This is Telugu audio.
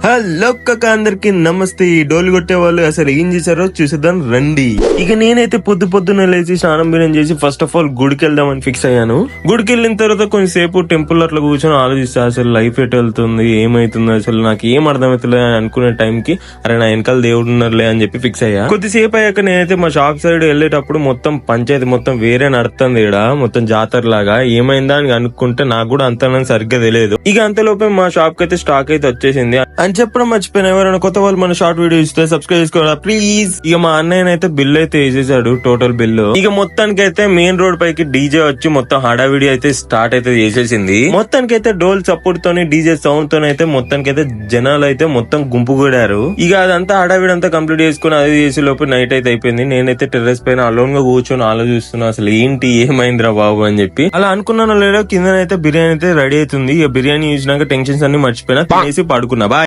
హలో అందరికి నమస్తే. డోలు కొట్టే వాళ్ళు అసలు ఏం చేశారో చూసేద్దాం రండి. ఇక నేనైతే పొద్దున్నే లేచి స్నానం బిర్యానీ చేసి ఫస్ట్ ఆఫ్ ఆల్ గుడికి వెళ్దామని ఫిక్స్ అయ్యాను. గుడికి వెళ్ళిన తర్వాత కొంచెంసేపు టెంపుల్ అట్లా కూర్చొని ఆలోచిస్తా, అసలు లైఫ్ ఎటు వెళ్తుంది, ఏమైతుంది, అసలు నాకు ఏం అర్థమవుతుంది అని అనుకునే టైం కి అరే నా వెనకాల దేవుడు ఉన్నారులే అని చెప్పి ఫిక్స్ అయ్యా. కొద్దిసేపు అయ్యాక నేనైతే మా షాప్ సైడ్ వెళ్ళేటప్పుడు మొత్తం పంచాయతీ మొత్తం వేరే నడుతుంది, ఇక్కడ మొత్తం జాతర లాగా. ఏమైందా అని అనుకుంటే నాకు కూడా అంత సరిగ్గా తెలియదు. ఇక అంతలోపే మా షాప్ కి అయితే స్టాక్ అయితే వచ్చేసింది అని చెప్పడం మర్చిపోయినా. ఎవరైనా కొత్త వాళ్ళు మన షార్ట్ వీడియో ఇస్తే సబ్స్క్రైబ్ చేసుకోవాలా ప్లీజ్. ఇక మా అన్నయ్య అయితే బిల్ అయితే వేసేసాడు, టోటల్ బిల్లు. ఇక మొత్తానికి అయితే మెయిన్ రోడ్ పైకి డీజే వచ్చి మొత్తం హడావిడి అయితే స్టార్ట్ అయితే చేసేసింది. మొత్తానికి అయితే డోల్ సపోర్ట్ తోని డీజే సౌండ్ తోని అయితే మొత్తానికి అయితే జనాలు అయితే మొత్తం గుంపు కూడారు. ఇక అదంతా హడావిడి అంతా కంప్లీట్ చేసుకుని అది చేసే లోపు నైట్ అయితే అయిపోయింది. నేనైతే టెర్రస్ పైన అలోన్ గా కూర్చొని ఆలోచిస్తున్నా, అసలు ఏంటి ఏమైందిరా బాబు అని చెప్పి. అలా అనుకున్నాను లేదో కిందనైతే బిర్యానీ అయితే రెడీ అవుతుంది. ఇక బిర్యానీ చూసినాక టెన్షన్స్ అన్ని మర్చిపోయినా, తినేసి పడుకున్నా. బాయ్.